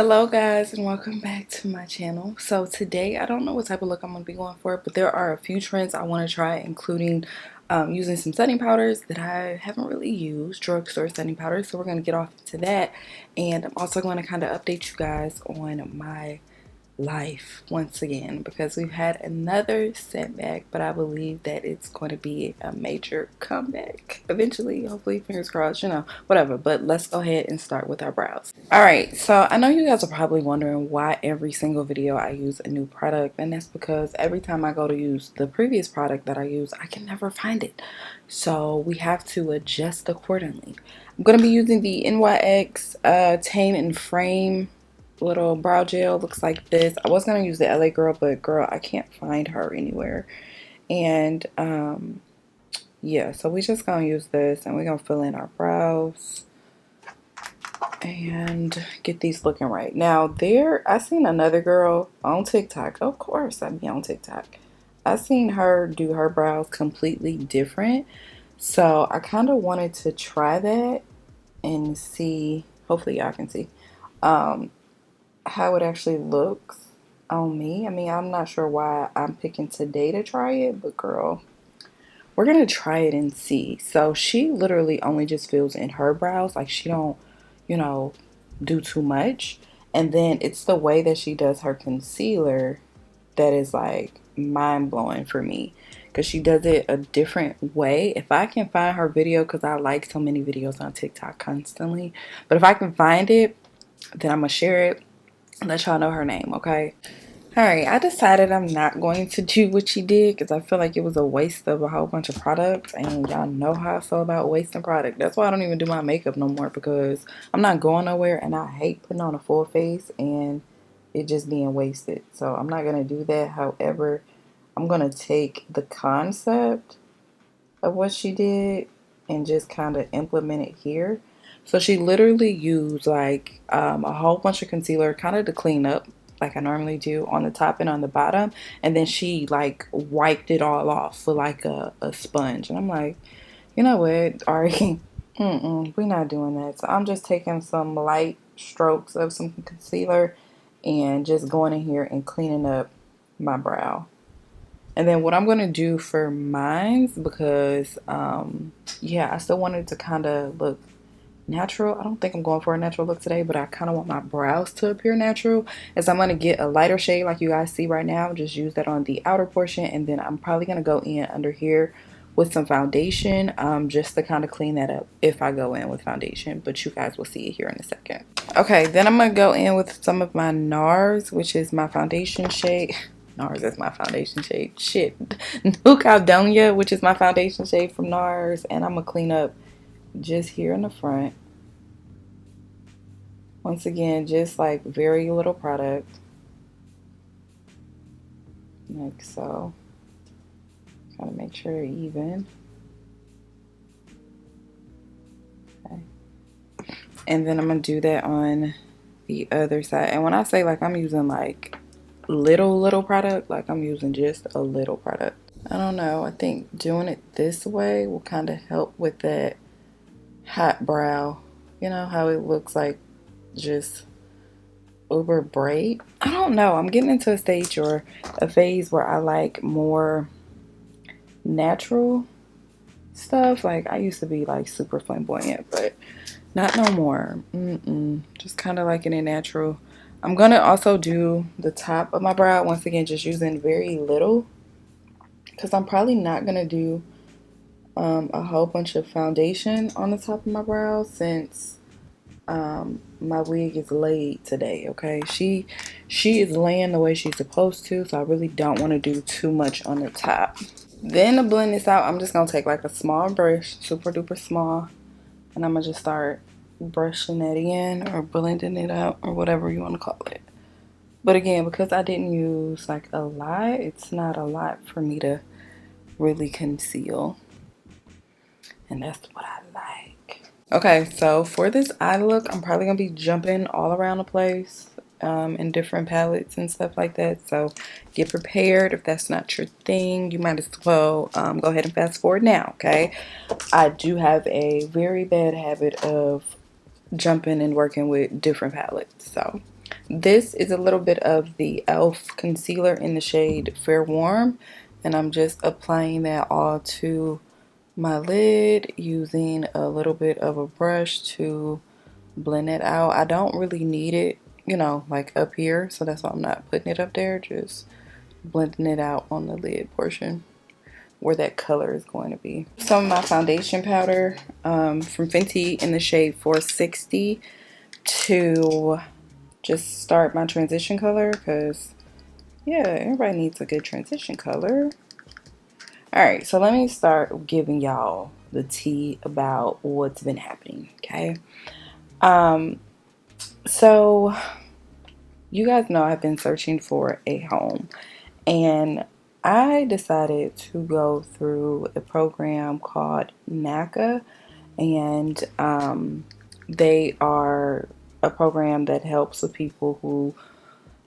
Hello guys and welcome back to my channel. So today I don't know what type of look I'm going to be going for, but there are a few trends I want to try, including using some setting powders that I haven't really used, drugstore setting powders. So we're going to get off into that, and I'm also going to kind of update you guys on my life once again, because we've had another setback, but I believe that it's going to be a major comeback eventually, hopefully, fingers crossed, whatever. But let's go ahead and start with our brows. All right, so I know you guys are probably wondering why every single video I use a new product, and that's because every time I go to use the previous product that I use, I can never find it, so we have to adjust accordingly. I'm going to be using the NYX Tame and Frame little brow gel. Looks like this. I was gonna use the LA Girl, but girl, I can't find her anywhere. And yeah, so we just gonna use this, and we're gonna fill in our brows and get these looking right. Now I seen another girl on TikTok. Of course I'd be on TikTok. I seen her do her brows completely different, so I kind of wanted to try that and see, hopefully y'all can see how it actually looks on me. I mean, I'm not sure why I'm picking today to try it, but girl, we're gonna try it and see. So she literally only just fills in her brows, like she don't, do too much. And then it's the way that she does her concealer that is like mind-blowing for me, because she does it a different way. If I can find her video, because I like so many videos on TikTok constantly, but if I can find it, then I'm gonna share it, let y'all know her name, okay? Alright, I decided I'm not going to do what she did, because I feel like it was a waste of a whole bunch of products, and y'all know how I feel about wasting product. That's why I don't even do my makeup no more, because I'm not going nowhere, and I hate putting on a full face and it just being wasted. So I'm not going to do that. However, I'm going to take the concept of what she did and just kind of implement it here. So she literally used like a whole bunch of concealer kind of to clean up, like I normally do, on the top and on the bottom, and then she like wiped it all off with like a sponge. And I'm like, you know what, Ari, we're not doing that. So I'm just taking some light strokes of some concealer and just going in here and cleaning up my brow. And then what I'm going to do for mine, because yeah, I still wanted to kind of look natural. I don't think I'm going for a natural look today, but I kind of want my brows to appear natural. Is I'm going to get a lighter shade like you guys see right now, just use that on the outer portion, and then I'm probably going to go in under here with some foundation, just to kind of clean that up if I go in with foundation, but you guys will see it here in a second. Okay, then I'm going to go in with some of my NARS, which is my foundation shade. NARS is my foundation shade. Shit. New Caledonia, which is my foundation shade from NARS, and I'm going to clean up just here in the front. Once again, just like very little product, like so. Gotta make sure they're even. Okay. And then I'm gonna do that on the other side. And when I say like I'm using like little product, like I'm using just a little product. I don't know, I think doing it this way will kind of help with that hot brow. You know how it looks like just over braid. I don't know, I'm getting into a stage or a phase where I like more natural stuff. Like I used to be like super flamboyant, but not no more. Just kind of like in natural. I'm gonna also do the top of my brow, once again just using very little, because I'm probably not gonna do a whole bunch of foundation on the top of my brow, since my wig is laid today. Okay, she is laying the way she's supposed to, so I really don't want to do too much on the top. Then to blend this out, I'm just gonna take like a small brush, super duper small, and I'm gonna just start brushing that in or blending it out or whatever you want to call it. But again, because I didn't use like a lot, it's not a lot for me to really conceal, and that's what I like. Okay, so for this eye look, I'm probably gonna be jumping all around the place in different palettes and stuff like that, so get prepared. If that's not your thing, you might as well go ahead and fast forward now. Okay, I do have a very bad habit of jumping and working with different palettes, so This is a little bit of the e.l.f. concealer in the shade Fair Warm, and I'm just applying that all to my lid using a little bit of a brush to blend it out. I don't really need it, you know, like up here, so that's why I'm not putting it up there, just blending it out on the lid portion where that color is going to be. Some of my foundation powder from Fenty in the shade 460 to just start my transition color, because yeah, everybody needs a good transition color. Alright, so let me start giving y'all the tea about what's been happening, okay? So you guys know I've been searching for a home, and I decided to go through a program called NACA, and they are a program that helps with people who,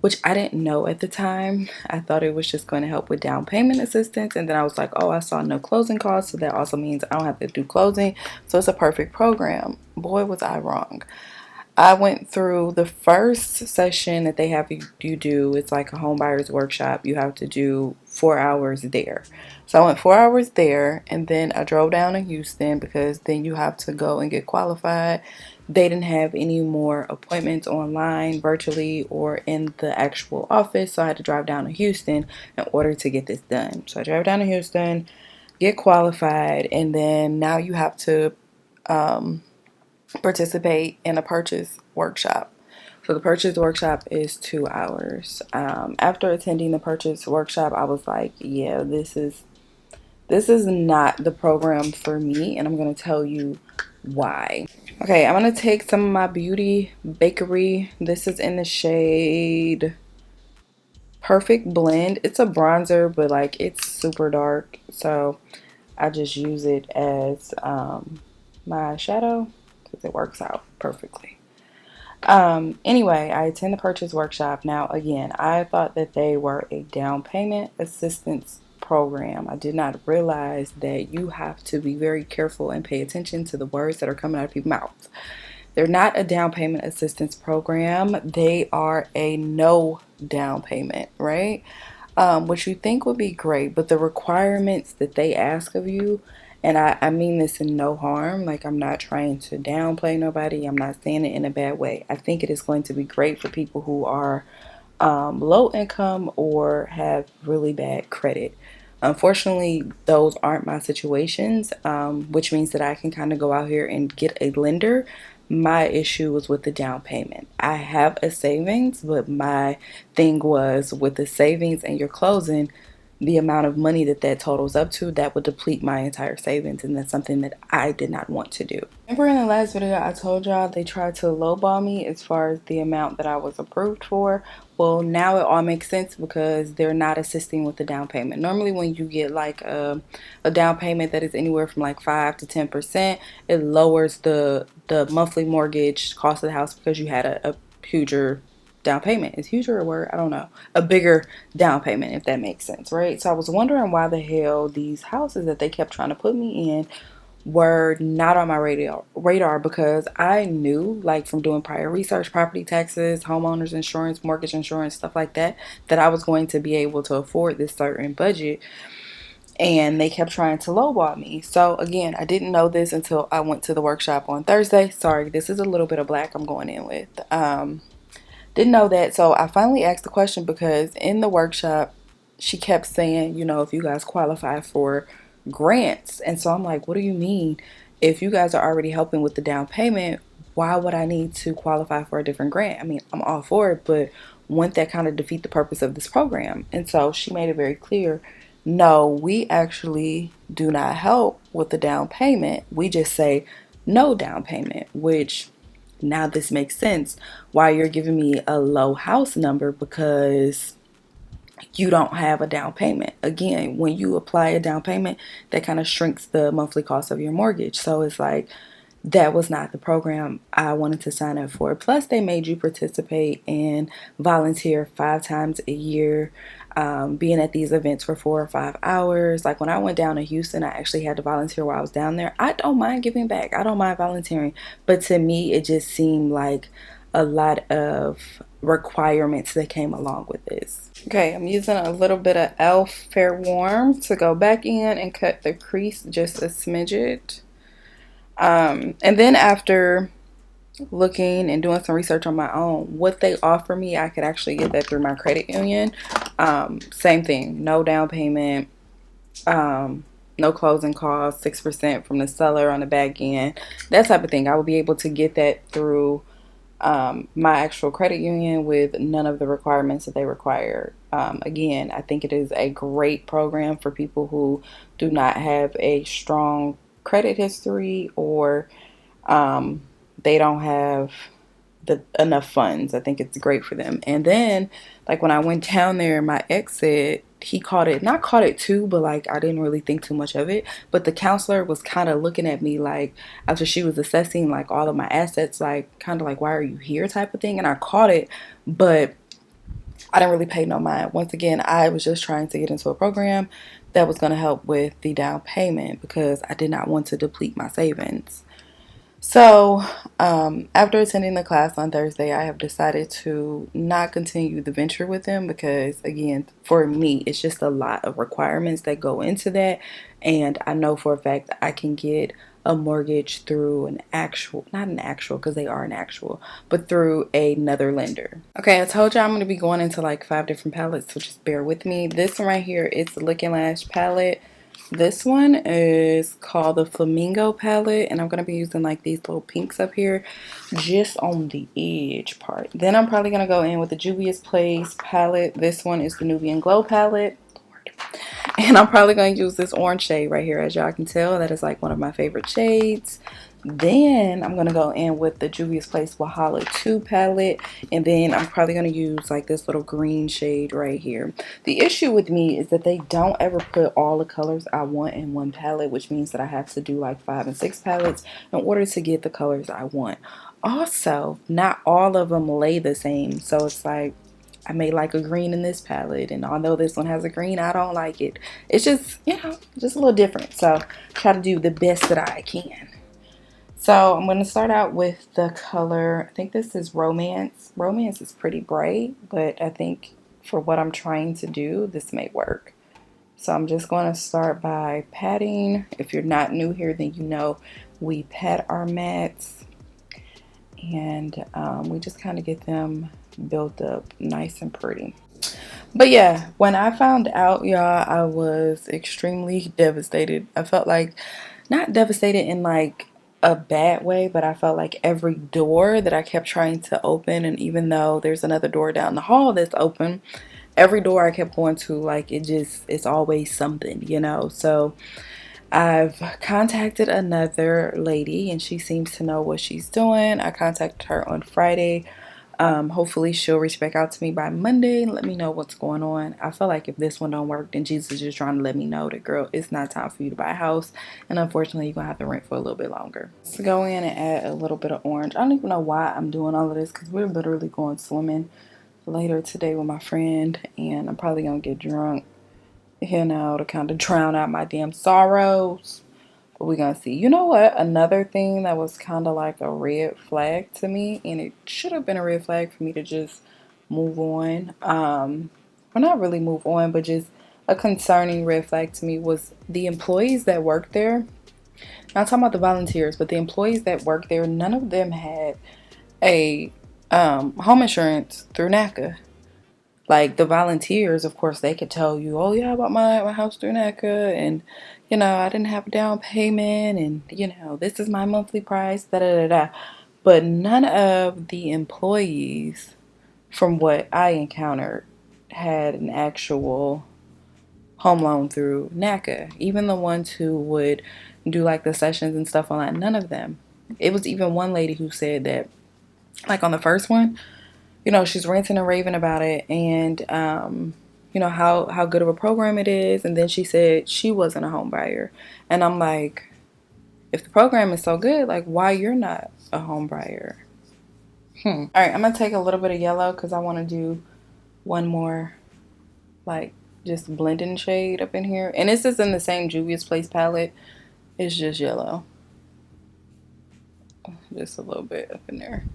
which I didn't know at the time. I thought it was just going to help with down payment assistance, and then I was like, oh, I saw no closing costs, so that also means I don't have to do closing, so it's a perfect program. Boy, was I wrong. I went through the first session that they have you do. It's like a home buyer's workshop. You have to do 4 hours there. So I went 4 hours there, and then I drove down to Houston because then you have to go and get qualified. They didn't have any more appointments online, virtually, or in the actual office, so I had to drive down to Houston in order to get this done. So I drove down to Houston, get qualified, and then now you have to participate in a purchase workshop. So the purchase workshop is 2 hours. After attending the purchase workshop, I was like, yeah, this is not the program for me, and I'm going to tell you why. Okay, I'm going to take some of my Beauty Bakery. This is in the shade Perfect Blend. It's a bronzer, but like it's super dark, so I just use it as my eyeshadow because it works out perfectly. Anyway, I attend the purchase workshop. Now, again, I thought that they were a down payment assistance program. I did not realize that you have to be very careful and pay attention to the words that are coming out of people's mouths. They're not a down payment assistance program. They are a no down payment, right? Which you think would be great, but the requirements that they ask of you, and I mean this in no harm, like I'm not trying to downplay nobody, I'm not saying it in a bad way. I think it is going to be great for people who are low income or have really bad credit. Unfortunately, those aren't my situations, which means that I can kind of go out here and get a lender. My issue was with the down payment. I have a savings, but my thing was with the savings and your closing, the amount of money that totals up to, that would deplete my entire savings, and that's something that I did not want to do. Remember in the last video I told y'all they tried to lowball me as far as the amount that I was approved for? Well, now it all makes sense because they're not assisting with the down payment. Normally when you get like a down payment that is anywhere from like 5 to 10%, it lowers the monthly mortgage cost of the house because you had a huger down payment. Is huger a word? I don't know. A bigger down payment, if that makes sense, right? So I was wondering why the hell these houses that they kept trying to put me in were not on my radar, because I knew, like from doing prior research, property taxes, homeowners insurance, mortgage insurance, stuff like that, that I was going to be able to afford this certain budget, and they kept trying to lowball me. So again, I didn't know this until I went to the workshop on Thursday. Sorry, this is a little bit of black I'm going in with. Didn't know that. So I finally asked the question because in the workshop, she kept saying, you know, if you guys qualify for grants. And so I'm like, what do you mean? If you guys are already helping with the down payment, why would I need to qualify for a different grant? I mean, I'm all for it, but wouldn't that kind of defeat the purpose of this program? And so she made it very clear, no, we actually do not help with the down payment. We just say no down payment, which now this makes sense why you're giving me a low house number, because you don't have a down payment. Again, when you apply a down payment, that kind of shrinks the monthly cost of your mortgage. So it's like, that was not the program I wanted to sign up for. Plus, they made you participate and volunteer 5 times a year, being at these events for 4 or 5 hours. Like when I went down to Houston, I actually had to volunteer while I was down there. I don't mind giving back. I don't mind volunteering. But to me, it just seemed like a lot of requirements that came along with this. Okay, I'm using a little bit of e.l.f. Fair Warm to go back in and cut the crease just a smidget. And then after looking and doing some research on my own, what they offer me, I could actually get that through my credit union. Same thing, no down payment, no closing costs, 6% from the seller on the back end, that type of thing. I will be able to get that through my actual credit union with none of the requirements that they require. Again, I think it is a great program for people who do not have a strong credit history, or they don't have enough funds. I think it's great for them. And then, like, when I went down there, my ex said he caught it, not caught it too, but like I didn't really think too much of it. But the counselor was kind of looking at me like, after she was assessing like all of my assets, like kind of like, why are you here type of thing. And I caught it, but I didn't really pay no mind. Once again, I was just trying to get into a program that was going to help with the down payment because I did not want to deplete my savings. So, after attending the class on Thursday, I have decided to not continue the venture with them because, again, for me, it's just a lot of requirements that go into that. And I know for a fact I can get a mortgage through an actual, not an actual because they are an actual, but through another lender. Okay, I told you I'm going to be going into like 5 different palettes, so just bear with me. This one right here is the Lick and Lash palette. This one is called the Flamingo palette, and I'm going to be using like these little pinks up here just on the edge part. Then I'm probably going to go in with the Juvia's Place palette. This one is the Nubian Glow palette. And I'm probably going to use this orange shade right here. As y'all can tell, that is like one of my favorite shades. Then I'm going to go in with the Juvia's Place Wahala 2 palette. And then I'm probably going to use like this little green shade right here. The issue with me is that they don't ever put all the colors I want in one palette, which means that I have to do like 5 and 6 palettes in order to get the colors I want. Also, not all of them lay the same. So it's like, I may like a green in this palette, and although this one has a green, I don't like it. It's just, you know, just a little different. So try to do the best that I can. So I'm going to start out with the color, I think this is Romance. Romance is pretty bright, but I think for what I'm trying to do, this may work. So I'm just going to start by patting. If you're not new here, then you know we pat our mattes. And we just kind of get them built up nice and pretty. But yeah, when I found out, y'all, I was extremely devastated. I felt like, not devastated in like a bad way, but I felt like every door that I kept trying to open, and even though there's another door down the hall that's open, every door I kept going to, like, it's always something, you know. So I've contacted another lady, and she seems to know what she's doing. I contacted her on Friday. Hopefully she'll reach back out to me by Monday and let me know what's going on. I feel like if this one don't work, then Jesus is just trying to let me know that, girl, it's not time for you to buy a house, and unfortunately you're gonna have to rent for a little bit longer. So go in and add a little bit of orange. I don't even know why I'm doing all of this because we're literally going swimming later today with my friend, and I'm probably gonna get drunk, you know, to kind of drown out my damn sorrows. But we're gonna see. You know what? Another thing that was kind of like a red flag to me, and it should have been a red flag for me to just move on. Well, not really move on, but just a concerning red flag to me was the employees that work there. Not talking about the volunteers, but the employees that work there. None of them had a home insurance through NACA. Like the volunteers, of course, they could tell you, oh yeah, I bought my house through NACA, and you know, I didn't have a down payment, and you know, this is my monthly price, da da da da. But none of the employees, from what I encountered, had an actual home loan through NACA. Even the ones who would do like the sessions and stuff online, none of them. It was even one lady who said that, like on the first one, you know, she's ranting and raving about it, and you know how good of a program it is, and then she said she wasn't a home buyer, and I'm like, if the program is so good, like, why you're not a home buyer? All right, I'm gonna take a little bit of yellow because I want to do one more, like, just blending shade up in here, and this is in the same Juvia's Place palette. It's just yellow, just a little bit up in there.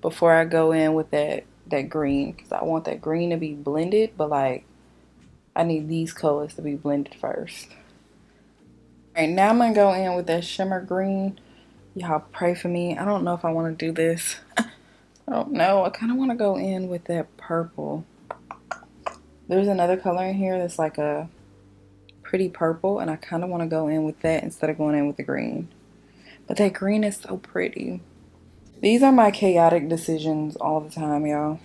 before I go in with that green, because I want that green to be blended, but like I need these colors to be blended first. All right, now I'm gonna go in with that shimmer green. Y'all pray for me. I don't know if I want to do this. I don't know. I kind of want to go in with that purple. There's another color in here that's like a pretty purple, and I kind of want to go in with that instead of going in with the green. But that green is so pretty. These are my chaotic decisions all the time, y'all.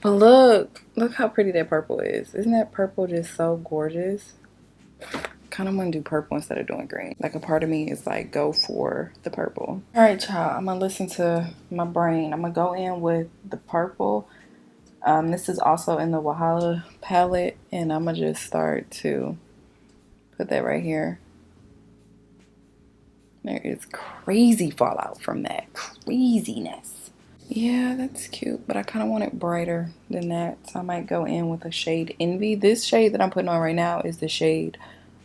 But look how pretty that purple is. Isn't that purple just so gorgeous? Kind of want to do purple instead of doing green. Like a part of me is like, go for the purple. All right, y'all, I'm gonna listen to my brain. I'm gonna go in with the purple. This is also in the Wahala palette, and I'm gonna just start to put that right here. There is crazy fallout from that. Craziness. Yeah, that's cute, but I kind of want it brighter than that, so I might go in with a shade Envy. This shade that I'm putting on right now is the shade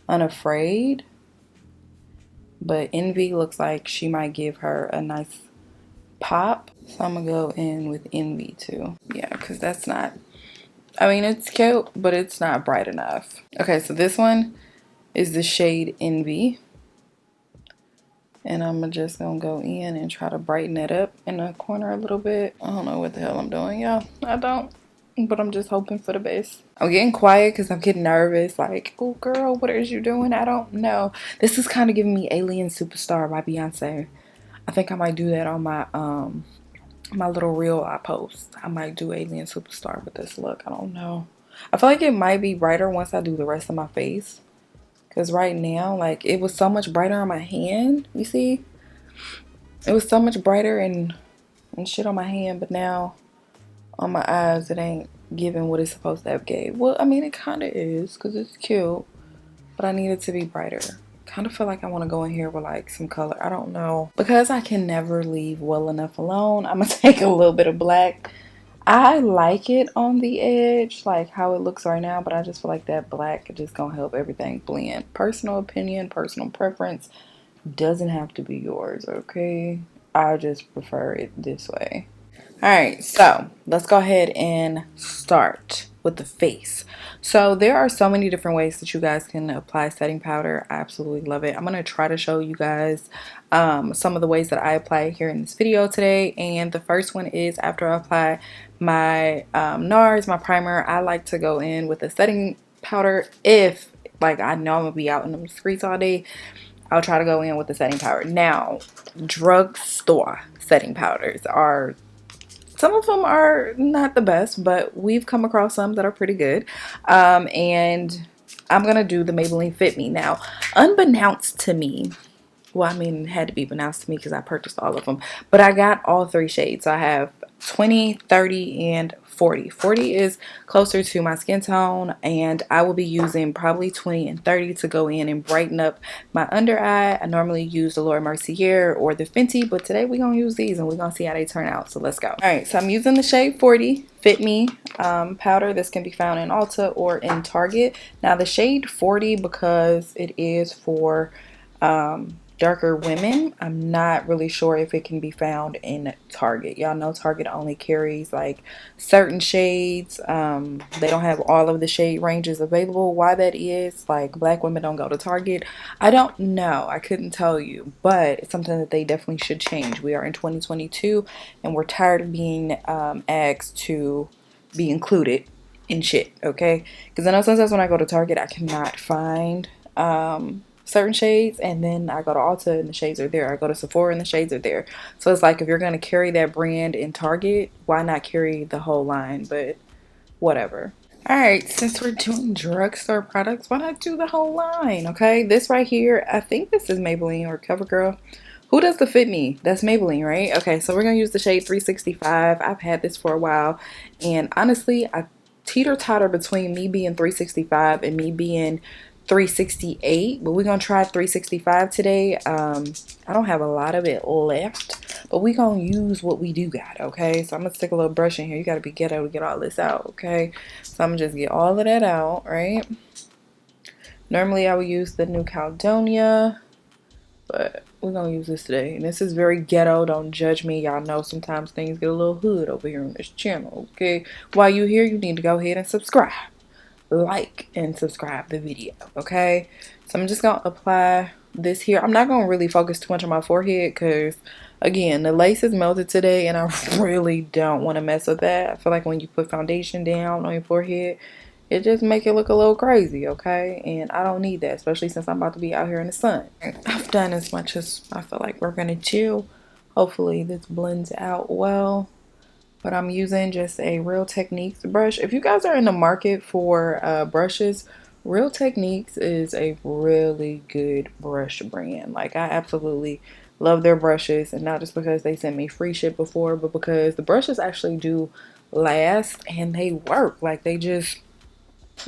Unafraid, but Envy looks like she might give her a nice pop, so I'm gonna go in with Envy too. Yeah, because that's not, I mean, it's cute, but it's not bright enough. Okay, so this one is the shade Envy. And I'm just gonna go in and try to brighten it up in the corner a little bit. I don't know what the hell I'm doing, y'all. I don't. But I'm just hoping for the best. I'm getting quiet because I'm getting nervous. Like, oh girl, what is you doing? I don't know. This is kind of giving me Alien Superstar by Beyonce. I think I might do that on my my little reel I post. I might do Alien Superstar with this look. I don't know. I feel like it might be brighter once I do the rest of my face. Because right now, like, it was so much brighter on my hand. You see? It was so much brighter and shit on my hand. But now, on my eyes, it ain't giving what it's supposed to have gave. Well, I mean, it kind of is. Because it's cute. But I need it to be brighter. Kind of feel like I want to go in here with, like, some color. I don't know. Because I can never leave well enough alone, I'm going to take a little bit of black. I like it on the edge, like how it looks right now, but I just feel like that black is just gonna help everything blend. Personal opinion, personal preference, doesn't have to be yours, okay? I just prefer it this way. Alright, so let's go ahead and start with the face. So there are so many different ways that you guys can apply setting powder. I absolutely love it. I'm going to try to show you guys some of the ways that I apply it here in this video today. And the first one is after I apply my NARS, my primer, I like to go in with a setting powder. If like I know I'm going to be out in the streets all day, I'll try to go in with the setting powder. Now, drugstore setting powders are, some of them are not the best, but we've come across some that are pretty good. And I'm going to do the Maybelline Fit Me. Now, unbeknownst to me, well, I mean, it had to be announced to me because I purchased all of them. But I got all three shades. So I have 20, 30, and 40. 40 is closer to my skin tone. And I will be using probably 20 and 30 to go in and brighten up my under eye. I normally use the Laura Mercier or the Fenty. But today we're going to use these and we're going to see how they turn out. So let's go. Alright, so I'm using the shade 40 Fit Me powder. This can be found in Ulta or in Target. Now the shade 40, because it is for darker women, I'm not really sure if it can be found in Target. Y'all know Target only carries like certain shades. They don't have all of the shade ranges available. Why that is, like, black women don't go to Target, I don't know. I couldn't tell you, but it's something that they definitely should change. We are in 2022 and we're tired of being asked to be included in shit, okay? Because I know sometimes when I go to Target I cannot find certain shades, and then I go to Ulta and the shades are there. I go to Sephora and the shades are there. So it's like, if you're going to carry that brand in Target, why not carry the whole line? But whatever. Alright, since we're doing drugstore products, why not do the whole line, okay? This right here, I think this is Maybelline or CoverGirl. Who does the Fit Me? That's Maybelline, right? Okay, so we're going to use the shade 365. I've had this for a while, and honestly, I teeter-totter between me being 365 and me being 368, but we're gonna try 365 today. I don't have a lot of it left, but we're gonna use what we do got, okay? So I'm gonna stick a little brush in here. You gotta be ghetto to get all this out, okay? So I'm gonna just get all of that out, right? Normally I would use the New Caledonia, but we're gonna use this today. And this is very ghetto. Don't judge me. Y'all know sometimes things get a little hood over here on this channel, okay? While you're here, you need to go ahead and subscribe. Like and subscribe the video, okay? So I'm just gonna apply this here. I'm not gonna really focus too much on my forehead because, again, the lace is melted today and I really don't want to mess with that. I feel like when you put foundation down on your forehead, it just make it look a little crazy, okay? And I don't need that, especially since I'm about to be out here in the sun. I've done as much as I feel like we're gonna chill. Hopefully this blends out well. But I'm using just a Real Techniques brush. If you guys are in the market for brushes, Real Techniques is a really good brush brand. Like, I absolutely love their brushes, and not just because they sent me free shit before, but because the brushes actually do last and they work. Like, they just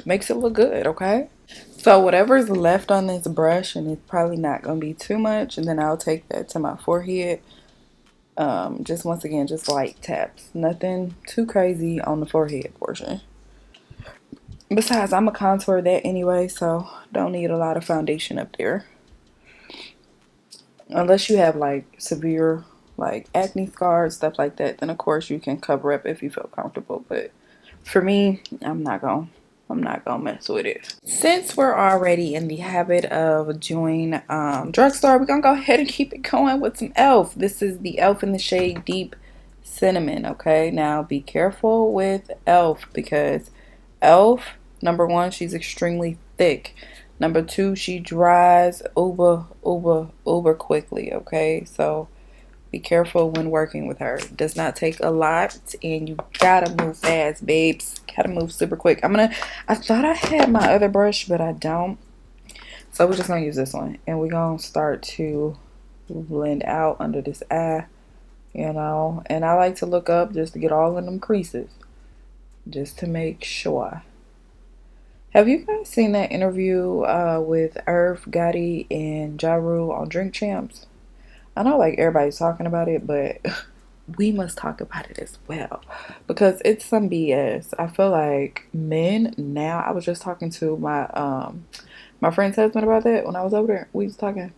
makes it look good, okay? So whatever's left on this brush, and it's probably not gonna be too much, and then I'll take that to my forehead. Just once again, just light taps, nothing too crazy on the forehead portion. Besides, I'm gonna contour that anyway, so don't need a lot of foundation up there, unless you have like severe like acne scars, stuff like that. Then of course you can cover up if you feel comfortable, but for me, I'm not gonna mess with it. Since we're already in the habit of doing Drugstore, we're gonna go ahead and keep it going with some e.l.f. This is the e.l.f. in the shade Deep Cinnamon, okay? Now be careful with e.l.f. because e.l.f., number one, she's extremely thick. Number two, she dries uber quickly, okay? So be careful when working with her. It does not take a lot, and you gotta move fast, babes. Gotta move super quick. I thought I had my other brush, but I don't. So we're just gonna use this one, and we're gonna start to blend out under this eye, you know. And I like to look up just to get all of them creases, just to make sure. Have you guys seen that interview with Irv Gotti and Ja Rule on Drink Champs? I know like everybody's talking about it, but we must talk about it as well because it's some BS. I feel like men now, I was just talking to my friend's husband about that when I was over there. We was talking,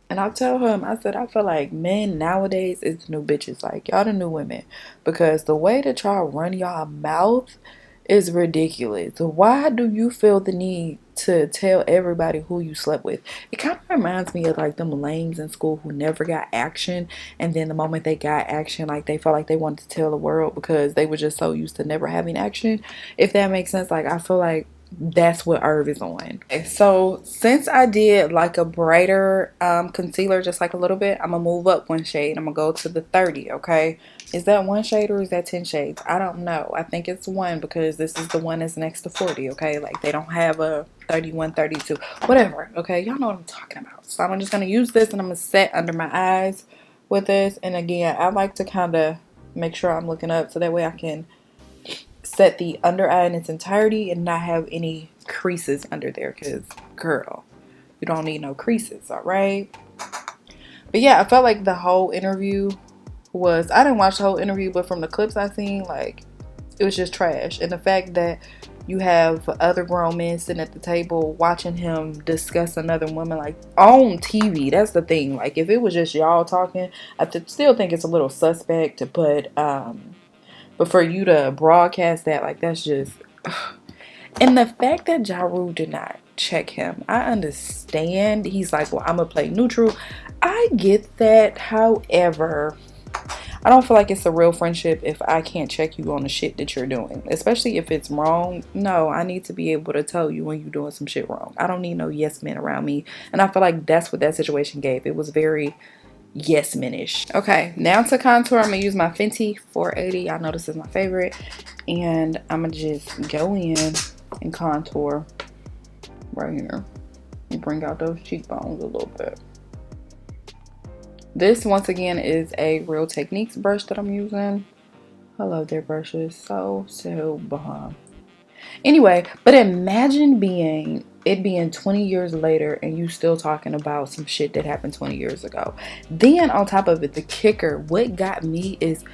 and I tell him, I said, I feel like men nowadays is the new bitches. Like, y'all the new women, because the way that y'all run y'all mouth is ridiculous. Why do you feel the need to tell everybody who you slept with? It kind of reminds me of like them lames in school who never got action, and then the moment they got action, like they felt like they wanted to tell the world because they were just so used to never having action. If that makes sense, like I feel like that's what Irv is on. Okay, so since I did like a brighter concealer, just like a little bit, I'm gonna move up one shade. I'm gonna go to the 30, okay? Is that one shade or is that 10 shades? I don't know. I think it's one because this is the one that's next to 40, okay? Like they don't have a 31, 32, whatever, okay? Y'all know what I'm talking about. So I'm just gonna use this and I'm gonna set under my eyes with this. And again, I like to kind of make sure I'm looking up so that way I can set the under eye in its entirety and not have any creases under there, because girl, you don't need no creases, all right? But yeah, I felt like the whole interview was, I didn't watch the whole interview, but from the clips I seen, like it was just trash. And the fact that you have other grown men sitting at the table watching him discuss another woman like on TV, that's the thing. Like if it was just y'all talking, I still think it's a little suspect to put but for you to broadcast that, like, that's just... And the fact that Ja Rule did not check him, I understand. He's like, well, I'm going to play neutral. I get that. However, I don't feel like it's a real friendship if I can't check you on the shit that you're doing. Especially if it's wrong. No, I need to be able to tell you when you're doing some shit wrong. I don't need no yes men around me. And I feel like that's what that situation gave. It was very... yes minish. Okay, now to contour, I'm gonna use my Fenty 480. I know this is my favorite, and I'm gonna just go in and contour right here and bring out those cheekbones a little bit. This once again is a Real Techniques brush that I'm using. I love their brushes, so bomb. Anyway, but imagine it being 20 years later and you still talking about some shit that happened 20 years ago. Then on top of it, the kicker, what got me is,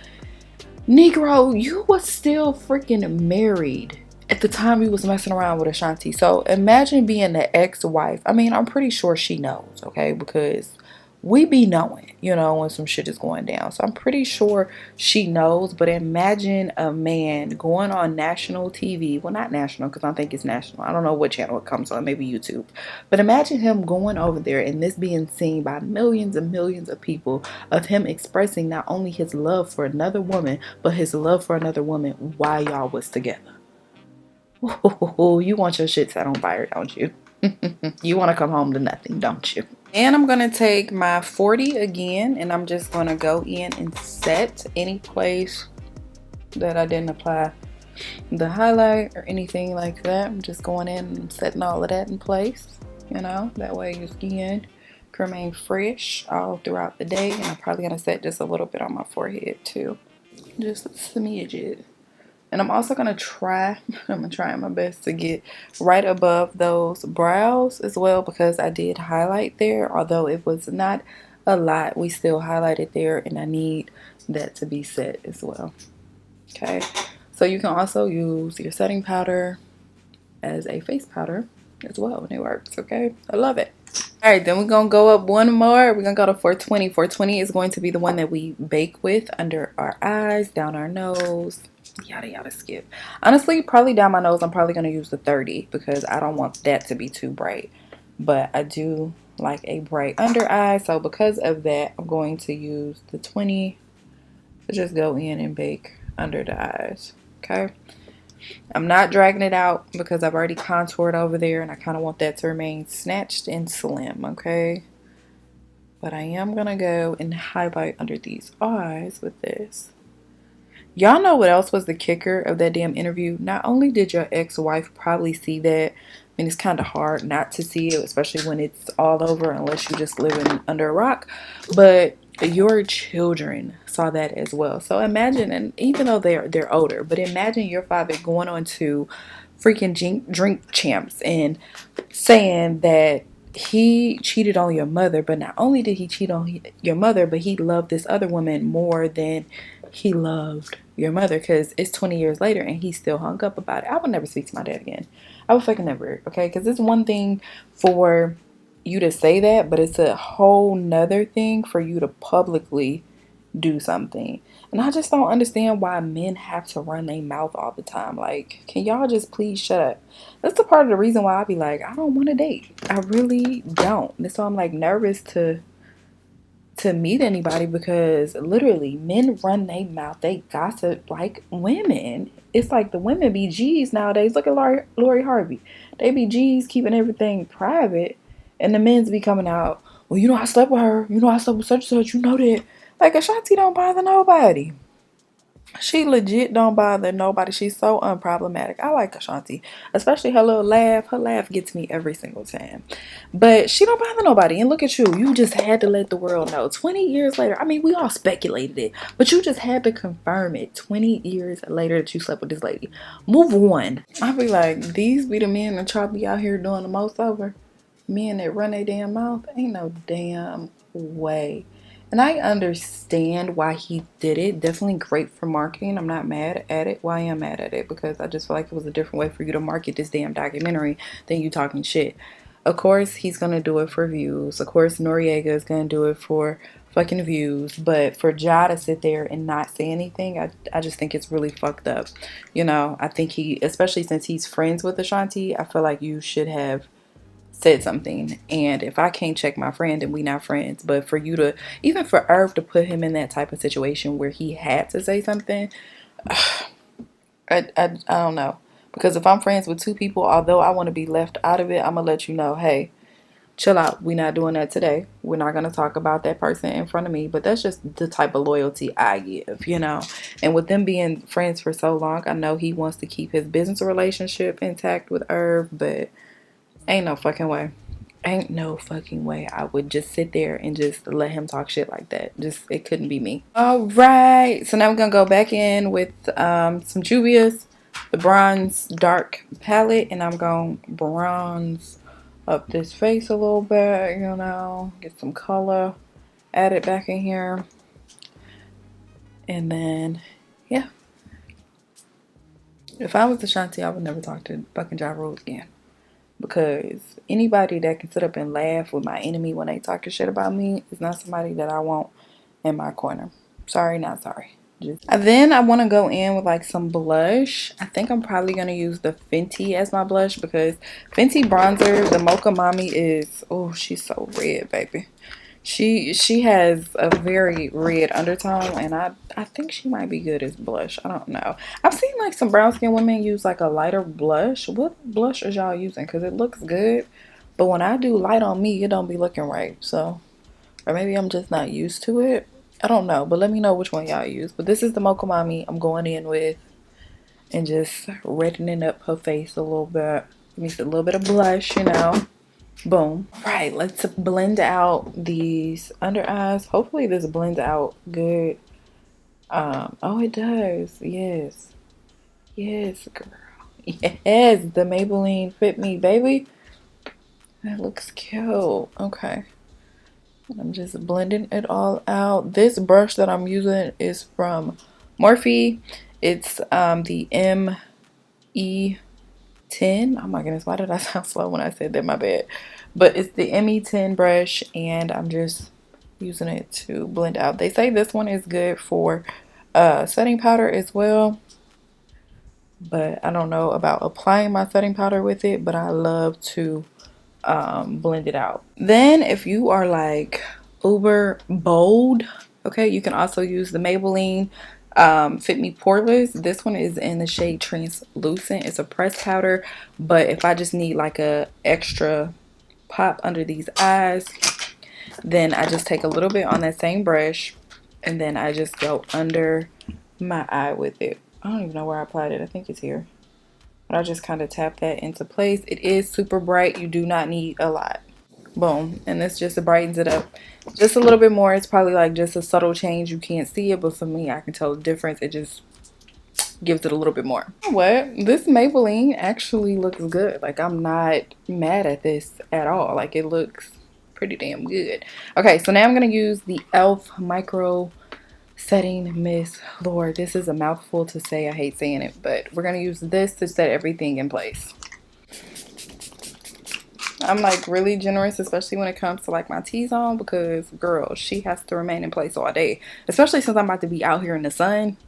Negro, you was still freaking married at the time you was messing around with Ashanti. So imagine being the ex-wife. I mean, I'm pretty sure she knows, okay? Because we be knowing, you know, when some shit is going down. So I'm pretty sure she knows. But imagine a man going on national TV. Well, not national, because I don't think it's national. I don't know what channel it comes on, maybe YouTube. But imagine him going over there and this being seen by millions and millions of people, of him expressing not only his love for another woman, but his love for another woman while y'all was together. Ooh, you want your shit set on fire, don't you? You want to come home to nothing, don't you? And I'm going to take my 40 again, and I'm just going to go in and set any place that I didn't apply the highlight or anything like that. I'm just going in and setting all of that in place, you know, that way your skin can remain fresh all throughout the day. And I'm probably going to set just a little bit on my forehead too, just a smidge. And I'm also going to try, I'm trying my best to get right above those brows as well, because I did highlight there. Although it was not a lot, we still highlighted there, and I need that to be set as well. Okay, so you can also use your setting powder as a face powder as well, and it works. Okay, I love it. All right, then we're going to go up one more. We're going to go to 420. 420 is going to be the one that we bake with under our eyes, down our nose, yada yada skip. Honestly, probably down my nose, I'm probably going to use the 30 because I don't want that to be too bright. But I do like a bright under eye, so because of that, I'm going to use the 20 to just go in and bake under the eyes. Okay, I'm not dragging it out because I've already contoured over there, and I kind of want that to remain snatched and slim. Okay, but I am gonna go and highlight under these eyes with this. Y'all know what else was the kicker of that damn interview? Not only did your ex-wife probably see that, I mean, it's kind of hard not to see it, especially when it's all over, unless you just living under a rock, but your children saw that as well. So imagine, and even though they're older, but imagine your father going on to freaking drink champs and saying that he cheated on your mother, but not only did he cheat on your mother, but he loved this other woman more than he loved your mother, because it's 20 years later and he's still hung up about it. I would never speak to my dad again. I would fucking never, okay? Because it's one thing for you to say that, but it's a whole nother thing for you to publicly do something. And I just don't understand why men have to run their mouth all the time. Like, can y'all just please shut up? That's the part of the reason why I be like, I don't want to date. I really don't. That's why I'm like nervous to meet anybody, because literally men run their mouth, they gossip like women. It's like the women be G's nowadays. Look at Lori Harvey. They be G's keeping everything private, and the men's be coming out, well, you know, I slept with her, you know, I slept with such and such, you know that. Like, Ashanti don't bother nobody. She legit don't bother nobody. She's so unproblematic. I like Ashanti, especially her little laugh. Her laugh gets me every single time. But she don't bother nobody. And look at you. You just had to let the world know. 20 years later. I mean, we all speculated it, but you just had to confirm it 20 years later that you slept with this lady. Move on. I be like, these be the men that y'all be out here doing the most over. Men that run their damn mouth. Ain't no damn way. And I understand why he did it. Definitely great for marketing. I'm not mad at it. Well, I am mad at it because I just feel like it was a different way for you to market this damn documentary than you talking shit. Of course, he's going to do it for views. Of course, Noriega is going to do it for fucking views. But for Ja to sit there and not say anything, I just think it's really fucked up. You know, I think he, especially since he's friends with Ashanti, I feel like you should have said something. And if I can't check my friend, then we not friends. But for you to, even for Irv to put him in that type of situation where he had to say something, I don't know. Because if I'm friends with two people, although I want to be left out of it, I'm gonna let you know, hey, chill out. We're not doing that today. We're not gonna talk about that person in front of me. But that's just the type of loyalty I give, you know. And with them being friends for so long, I know he wants to keep his business relationship intact with Irv, but ain't no fucking way. Ain't no fucking way I would just sit there and just let him talk shit like that. Just, it couldn't be me. All right. So now we're going to go back in with some Juvia's, the bronze dark palette. And I'm going to bronze up this face a little bit, you know. Get some color. Add it back in here. And then, yeah. If I was Ashanti, I would never talk to fucking Ja Rule again. because anybody that can sit up and laugh with my enemy when they talking shit about me is not somebody that I want in my corner. Sorry, not sorry. And then I want to go in with like some blush. I think I'm probably going to use the Fenty as my blush because Fenty bronzer, the Mocha Mommy is, oh, she's so red, baby. She has a very red undertone, and I think she might be good as blush. I don't know. I've seen like some brown skin women use like a lighter blush. What blush is y'all using? Because it looks good, but when I do light on me, it don't be looking right. So, or maybe I'm just not used to it. I don't know, but let me know which one y'all use. But this is the Mocha Mommy I'm going in with, and just reddening up her face a little bit. Give me a little bit of blush, you know. Boom. Right, let's blend out these under eyes. Hopefully this blends out good. Oh, it does. Yes. Yes, girl. Yes, the Maybelline Fit Me, baby. That looks cute. Okay. I'm just blending it all out. This brush that I'm using is from Morphe. It's the ME10. Oh my goodness, why did I sound slow when I said that? My bad. But it's the ME10 brush, and I'm just using it to blend out. They say this one is good for setting powder as well, but I don't know about applying my setting powder with it, but I love to blend it out. Then if you are like uber bold, okay, you can also use the Maybelline Fit Me Poreless. This one is in the shade Translucent. It's a pressed powder, but if I just need like a extra pop under these eyes, then I just take a little bit on that same brush, and then I just go under my eye with it. I don't even know where I applied it. I think it's here. But I just kind of tap that into place. It is super bright. You do not need a lot. Boom. And this just brightens it up just a little bit more. It's probably like just a subtle change. You can't see it, but for me, I can tell the difference. It just gives it a little bit more. You know what? This Maybelline actually looks good. Like, I'm not mad at this at all. Like, it looks pretty damn good. Okay, so now I'm going to use the e.l.f. Micro Setting Mist. Lord, this is a mouthful to say. I hate saying it, but we're going to use this to set everything in place. I'm like really generous, especially when it comes to like my T-zone, because girl, she has to remain in place all day, especially since I'm about to be out here in the sun.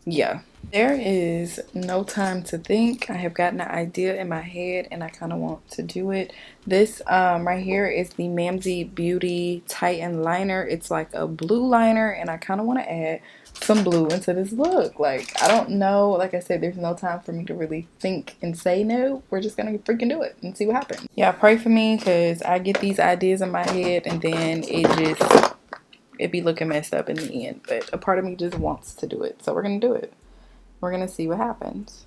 Yeah, there is no time to think. I have gotten an idea in my head and I kind of want to do it. This right here is the Mamsi Beauty Tighten Liner. It's like a blue liner, and I kind of want to add some blue into this look. Like, I don't know, like I said, there's no time for me to really think and say no. We're just gonna freaking do it and see what happens. Yeah, pray for me, because I get these ideas in my head and then it be looking messed up in the end, but a part of me just wants to do it, so we're gonna do it. We're gonna see what happens.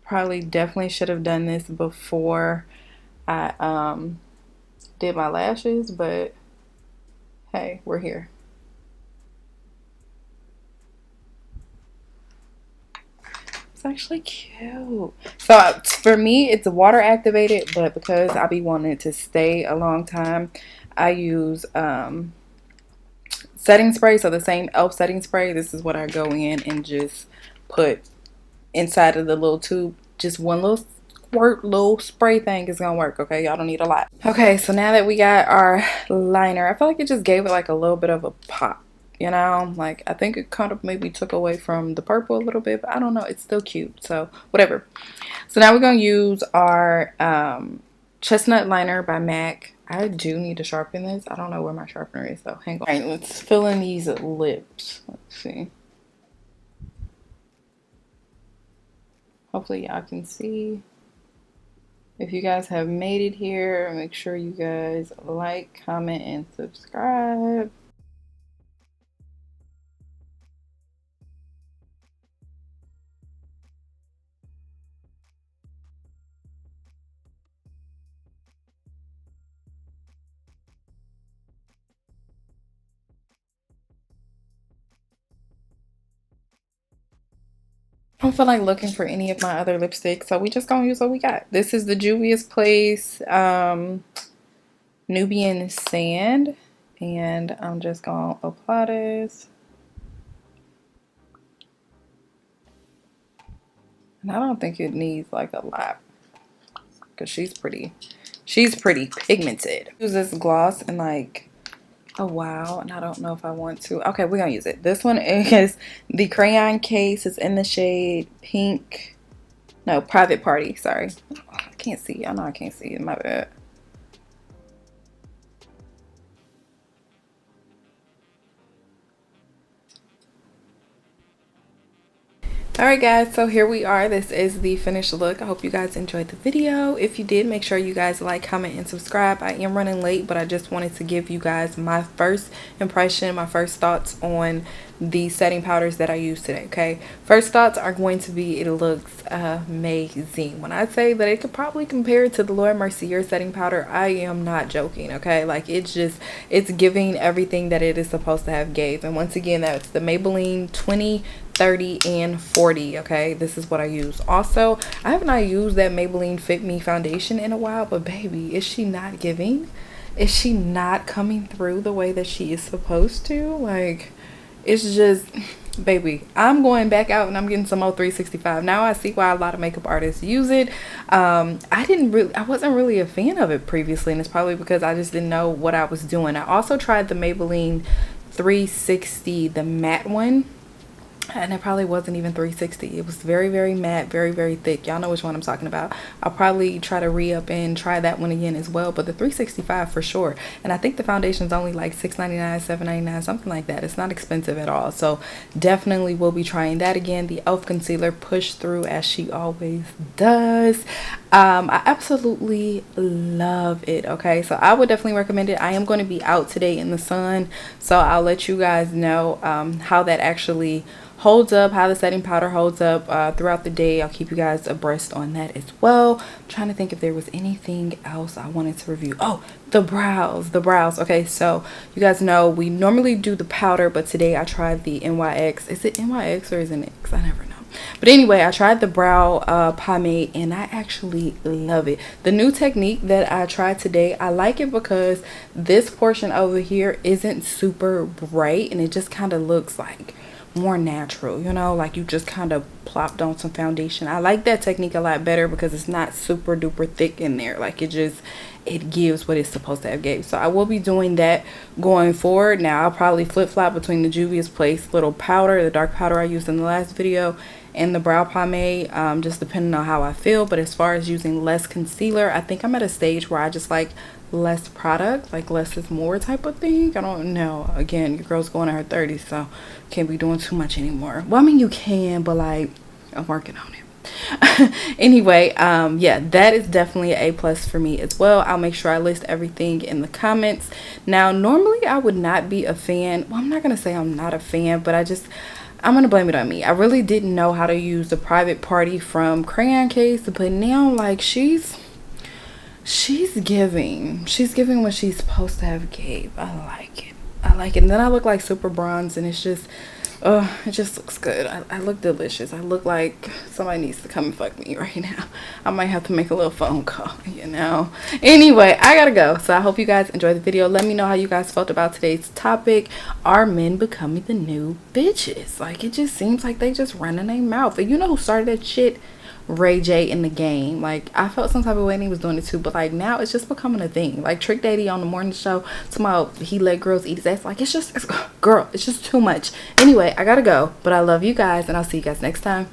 Probably definitely should have done this before I did my lashes, but hey, we're here. It's actually cute. So for me, it's water activated, but because I be wanting it to stay a long time, I use setting spray. So the same e.l.f. setting spray. This is what I go in and just put inside of the little tube. Just one little squirt, little spray thing is gonna work. Okay, y'all don't need a lot. Okay, so now that we got our liner, I feel like it just gave it like a little bit of a pop. You know, like I think it kind of maybe took away from the purple a little bit, but I don't know. It's still cute, so whatever. So now we're gonna use our Chestnut liner by MAC. I do need to sharpen this. I don't know where my sharpener is, though. Hang on. All right, let's fill in these lips. Let's see. Hopefully y'all can see. If you guys have made it here, make sure you guys like, comment, and subscribe. I don't feel like looking for any of my other lipsticks, so we just gonna use what we got. This is the Juvia's Place Nubian Sand, and I'm just gonna apply this. And I don't think it needs like a lot because she's pretty pigmented. Use this gloss and like a wow, and I don't know if I want to. Okay, we're gonna use it. This one is the Crayon case. It's in the shade Pink. No, Private Party. Sorry. I can't see. I know I can't see it. My bad. Alright guys, so here we are. This is the finished look. I hope you guys enjoyed the video. If you did, make sure you guys like, comment, and subscribe. I am running late, but I just wanted to give you guys my first impression, my first thoughts on the setting powders that I use today, okay? First thoughts are going to be it looks amazing. When I say that it could probably compare to the Laura Mercier setting powder, I am not joking, okay? Like it's giving everything that it is supposed to have gave. And once again, that's the Maybelline 20, 30, and 40. Okay, this is what I use. Also, I have not used that Maybelline Fit Me foundation in a while, but baby, is she not giving? Is she not coming through the way that she is supposed to? Like, it's just, baby, I'm going back out and I'm getting some more 365. Now I see why a lot of makeup artists use it. I wasn't really a fan of it previously, and it's probably because I just didn't know what I was doing. I also tried the Maybelline 360, the matte one, and it probably wasn't even 360. It was very, very matte, very, very thick. Y'all know which one I'm talking about. I'll probably try to re-up and try that one again as well, but the 365 for sure. And I think the foundation's only like $6.99, $7.99, something like that. It's not expensive at all, so definitely will be trying that again. The elf concealer pushed through as she always does. I absolutely love it. Okay, so I would definitely recommend it. I am going to be out today in the sun, so I'll let you guys know how that actually holds up, how the setting powder holds up throughout the day. I'll keep you guys abreast on that as well. I'm trying to think if there was anything else I wanted to review. Oh, the brows. Okay, so you guys know we normally do the powder, but today I tried the NYX. Is it NYX or is it NYX? I never know. But anyway, I tried the brow pomade and I actually love it. The new technique that I tried today, I like it because this portion over here isn't super bright and it just kind of looks like more natural, you know, like you just kind of plopped on some foundation. I like that technique a lot better because it's not super duper thick in there. Like it gives what it's supposed to have gave. So I will be doing that going forward. Now I'll probably flip-flop between the Juvia's Place little powder, the dark powder I used in the last video, and the brow pomade, just depending on how I feel. But as far as using less concealer, I think I'm at a stage where I just like less product, like less is more type of thing. I don't know. Again, your girl's going in her 30s, so can't be doing too much anymore. Well, I mean you can, but like I'm working on it. Anyway, yeah, that is definitely an A+ for me as well. I'll make sure I list everything in the comments. Now normally I would not be a fan. Well, I'm not gonna say I'm not a fan, but I'm gonna blame it on me. I really didn't know how to use the Private Party from Crayon case, but now like she's giving what she's supposed to have gave. I like it. And then I look like super bronze, and it's just it just looks good. I look delicious. I look like somebody needs to come and fuck me right now. I might have to make a little phone call, you know. Anyway, I gotta go. So I hope you guys enjoyed the video. Let me know how you guys felt about today's topic. Are men becoming the new bitches? Like it just seems like they just running their mouth. And you know who started that shit? Ray J in the Game. Like I felt some type of way and he was doing it too, but like now it's just becoming a thing. Like Trick Daddy on the morning show, tomorrow he let girls eat his ass. Like it's just too much. Anyway, I gotta go, but I love you guys and I'll see you guys next time.